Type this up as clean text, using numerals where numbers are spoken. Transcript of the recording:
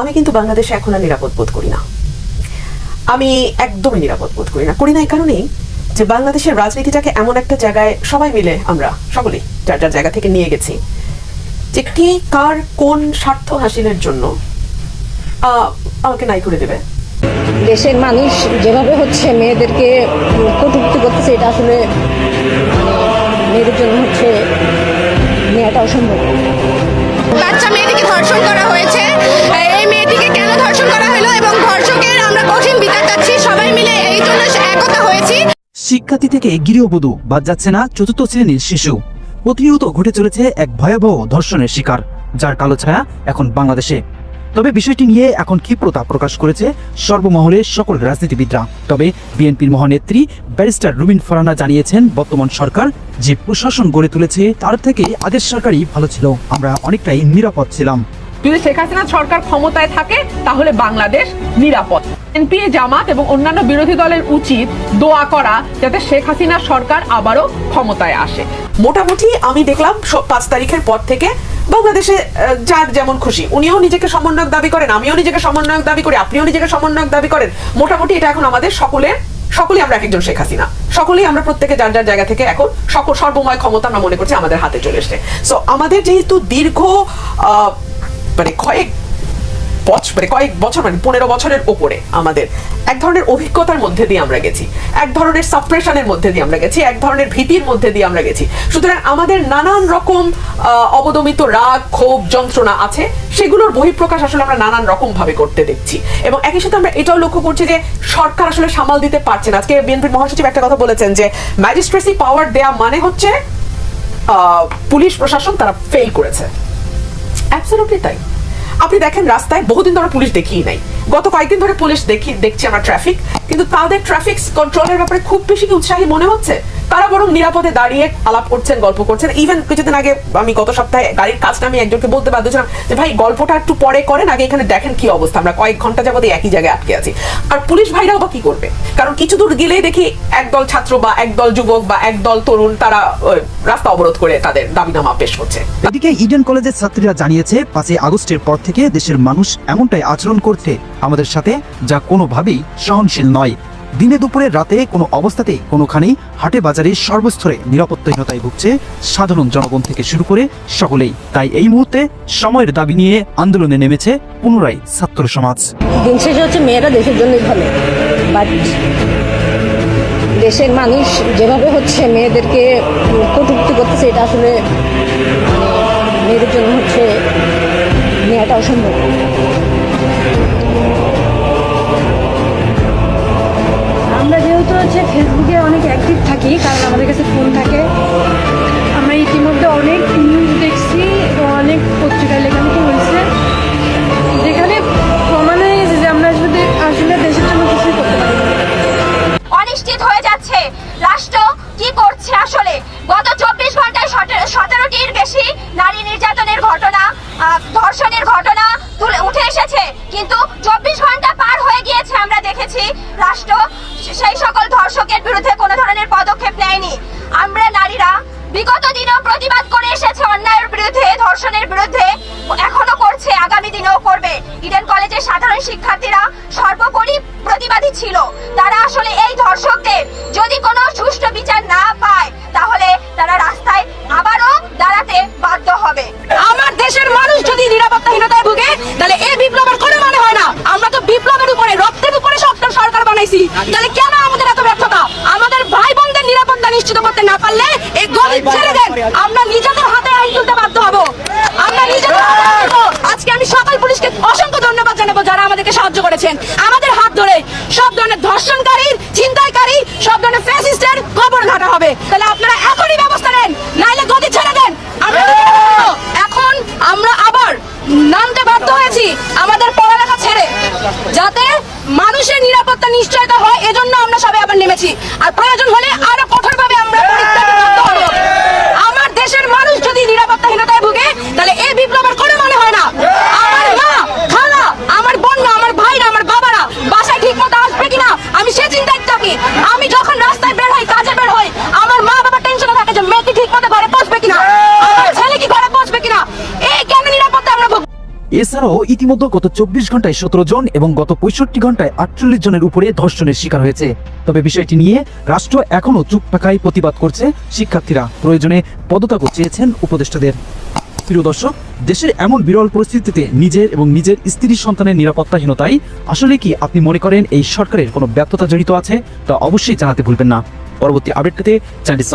আমি কিন্তু বাংলাদেশে এখন আর নিরাপদ বোধ করি না। আমি একদমই নিরাপদ বোধ করি না এই কারণেই যে বাংলাদেশের রাজনীতিটাকে এমন একটা জায়গায় সবাই মিলে আমরা সকলেই যার যার জায়গা থেকে নিয়ে গেছি যে কে কার কোন স্বার্থ হাসিলের জন্য আমাকে নাই করে দেবে। দেশের মানুষ যেভাবে হচ্ছে মেয়েদেরকে কটূক্তি করতেছে, এটা আসলে মেয়েদের জন্য হচ্ছে মেয়েটা অসম্ভব। বাচ্চা মেয়েটিকে ধর্ষণ করা হয়েছে, এই মেয়েটিকে কেন ধর্ষণ করা হলো এবং ধর্ষকের আমরা কঠিন বিচার চাচ্ছি, সবাই মিলে এই জন্য একতা হয়েছি। শিক্ষার্থী থেকে গৃহবধূ বাদ যাচ্ছে না চতুর্থ শ্রেণীর শিশু। প্রতিনিয়ত ঘটে চলেছে এক ভয়াবহ ধর্ষণের শিকার, যার কালো ছায়া এখন বাংলাদেশে। তবে বিষয়টি নিয়ে এখন ক্ষিপ্রতা প্রকাশ করেছে সর্বমহলের সকল রাজনীতিবিদরা। তবে বিএনপির মহানেত্রী ব্যারিস্টার রুমিন ফারহানা জানিয়েছেন, বর্তমান সরকার যে প্রশাসন গড়ে তুলেছে তার থেকে আগের সরকারই ভালো ছিল, আমরা অনেকটাই নিরাপদ ছিলাম। যদি শেখ হাসিনা সরকার ক্ষমতায় থাকে তাহলে বাংলাদেশ নিরাপদ। বিএনপি, জামাত এবং অন্যান্য বিরোধী দলের উচিত দোয়া করা যাতে শেখ হাসিনা সরকার আবারও ক্ষমতায় আসে। মোটামুটি আমি দেখলাম 5 তারিখের পর থেকে বাংলাদেশে যার যেমন খুশি, উনিও নিজেকে সমন্বয়ক দাবি করেন, আমিও নিজেকে সমন্বয়ক দাবি করি, আপনিও নিজেকে সমন্বয়ক দাবি করেন। মোটামুটি এটা এখন আমাদের সকলেই আমরা একজন শেখ হাসিনা, সকলেই আমরা প্রত্যেকে যার যার জায়গা থেকে এখন সর্বময় ক্ষমতা আমরা মনে করছি আমাদের হাতে চলে এসছে। সো আমাদের যেহেতু দীর্ঘ কয়েক বছর 15 বছরের ওপরে আমাদের এক ধরনের অভিজ্ঞতার মধ্যে দিয়ে আমরা গেছি, এক ধরনের সাপ্রেশনের মধ্যে দিয়ে আমরা গেছি, এক ধরনের ভীতির মধ্যে দিয়ে আমরা গেছি। সুতরাং আমাদের নানান রকম অবদমিত রাগ, ক্ষোভ, যন্ত্রণা আছে, সেগুলোর বহিঃপ্রকাশ আসলে আমরা নানান রকম ভাবে করতে দেখছি। এবং একই সাথে আমরা এটাও লক্ষ্য করছি যে সরকার আসলে সামাল দিতে পারছে না। আজকে বিএনপির মহাসচিব একটা কথা বলেছেন যে ম্যাজিস্ট্রেসি পাওয়ার দেয়া মানে হচ্ছে পুলিশ প্রশাসন তারা ফেল করেছে। অ্যাবসলিউটলি তাই। আপনি দেখেন রাস্তায় বহুদিন ধরে পুলিশ দেখিই নাই, গত কয়েকদিন ধরে পুলিশ দেখছি আমরা ট্রাফিক, কিন্তু তাদের ট্রাফিক কন্ট্রোলের ব্যাপারে খুব বেশি কি উৎসাহী মনে হচ্ছে? তারা বরং নিরাপদে দাঁড়িয়ে আলাপ করছেন, গল্প করছেন। ইভেন কিছুদিন আগে আমি গত সপ্তাহে গাড়ির কাজটা আমি একজনকে বলতে বাধ্য ছিলাম যে ভাই গল্পটা একটু পরে করেন, আগে এখানে দেখেন কি অবস্থা, আমরা কয়েক ঘন্টা যাবত একই জায়গায় আটকে আছি। আর পুলিশ ভাইরাও বা কি করবে? কারণ কিছু দূর গেলেই দেখি একদল ছাত্র বা একদল যুবক বা একদল তরুণ তারা রাস্তা অবরোধ করে তাদের দাবিনামা পেশ করছে। এদিকে ইডেন কলেজের ছাত্রীরা জানিয়েছে, 5 আগস্টের পর থেকে দেশের মানুষ এমনটাই আচরণ করছে আমাদের সাথে, যা কোনোভাবেই সহনশীল নয়। দিনে দুপুরে রাতে কোনো অবস্থাতেই কোনোখানেই হাটে বাজারে সর্বস্তরে নিরাপত্তাহীনতায় ভুগছে সাধারণ জনগণ থেকে শুরু করে সকলেই। তাই এই মুহূর্তে সময়ের দাবি নিয়ে আন্দোলনে নেমেছে পুনরায় ছাত্র সমাজ। দিন শেষে হচ্ছে মেয়েরা দেশের জন্যই ভালো, বাট দেশের মানুষ যেভাবে হচ্ছে মেয়েদেরকে কটূক্তি করতেছে, এটা আসলে মেয়েদের জন্য হচ্ছে মেয়েটা অসম্ভব। আমরা যেহেতু হচ্ছে ফেসবুকে অনেক অ্যাক্টিভ থাকি, কারণ আমাদের কাছে ফোন থাকে, আমরা ইতিমধ্যে অনেক নিউজ দেখছি এবং অনেক পত্রিকায় লেখালেখি হয়েছে, যেখানে প্রমাণ হয়ে গেছে যে আমরা আসলে দেশের জন্য কিছুই করতে পারি না। অনিশ্চিত হয়ে যাচ্ছে রাষ্ট্র কি করছে আসলে। গত 24 ঘন্টায় 17টির বেশি নারী নির্যাতনের ঘটনা, ধর্ষণের ঘটনা উঠে এসেছে, কিন্তু 24 ঘন্টা পার হয়ে গিয়েছে, আমরা দেখেছি রাষ্ট্র সেই সকল ধর্ষকের বিরুদ্ধে কোনো ধরনের পদক্ষেপ নেয়নি। আমরা নারীরা বিগত দিনেও প্রতিবাদ করে এসেছে অন্যায়ের বিরুদ্ধে, ধর্ষণের বিরুদ্ধে, এখনো করছে, আগামী দিনেও করবে। ইডেন কলেজের সাধারণ শিক্ষার্থীরা সর্বোপরি প্রতিবাদী ছিল। তারা আসলে এই ধর্ষকদের যদি কোনো সুষ্ঠু বিচার না পায় তাহলে তারা রাস্তায় আবারও দাঁড়াতে বাধ্য হবে। আমার দেশের মানুষ যদি নিরাপত্তাহীনতায় ভুগে তাহলে এই বিপ্লবের কোনো মানে হয় না। আমরা তো বিপ্লবের উপরে, রক্তের উপরে সরকার বানাইছি, তাহলে কেন আমাদের এত ব্যর্থতা? আমাদের ভাই বোনদের নিরাপত্তা নিশ্চিত করতে না পারলে এই গরিব ছেড়ে দেন, আমরা নিজেদের হাতে আইন তুলতে বাধ্য হব। আমরা নিজেদের হাতে আইন তুলবো। আজকে আমি সকল পুলিশকে অসংখ্য ধন্যবাদ জানাবো যারা আমাদেরকে সাহায্য করেছেন। আমাদের হাত ধরে সব ধরনের ধর্ষণকারীর, ছিনতাইকারী, সব ধরনের ফ্যাসিস্টের কবর ঘাটা হবে। তাহলে আপনারা এখনই ব্যবস্থা নেন, নাইলে গদি ছেড়ে দেন। এখন আমরা আবার নামতে বাধ্য হয়েছি আমাদের পড়ালেখা ছেড়ে, যাতে মানুষের নিরাপত্তা নিশ্চয়তা হয়, এজন্য আমরা সবাই আবার নেমেছি। আর প্রয়োজন হলে আরো কঠোরভাবে আমরা আমার দেশের মানুষ যদি নিরাপত্তাহীনতায় ভুগে তাহলে এই বিপ্লবের কোনো মানে হয় না। আমার মা, খালা, আমার বোনরা, আমার ভাইরা, আমার বাবারা বাসায় ঠিক মতো আসবে কিনা আমি সে চিন্তায় থাকি। আমি যখন রাস্তায় বের হই, কাজে বের হই, আমার মা বাবা টেনশনে থাকে যে মেয়ে কি ঠিক মতো ঘরে পৌঁছবে কিনা, আমার ছেলে কি ঘরে পৌঁছবে কিনা, এই কেন নিরাপত্তা আমরা ভুগি। এছাড়াও ইতিমধ্যে গত 24 ঘন্টায় 17 জন এবং গত 65 ঘন্টায় 48 জনের উপরে ধর্ষণের শিকার হয়েছে। তবে বিষয়টি নিয়ে রাষ্ট্র এখনো চুপ থাকায় প্রতিবাদ করছে শিক্ষার্থীরা। প্রয়োজনে পদত্যাগ চেয়েছেন উপদেষ্টাদের। প্রিয় দর্শক, দেশের এমন বিরল পরিস্থিতিতে নিজের এবং নিজের স্ত্রী সন্তানের নিরাপত্তাহীনতায় আসলে কি আপনি মনে করেন এই সরকারের কোনো ব্যর্থতা জড়িত আছে? তা অবশ্যই জানাতে ভুলবেন না। পরবর্তী আপডেট পেতে চ্যানেলটি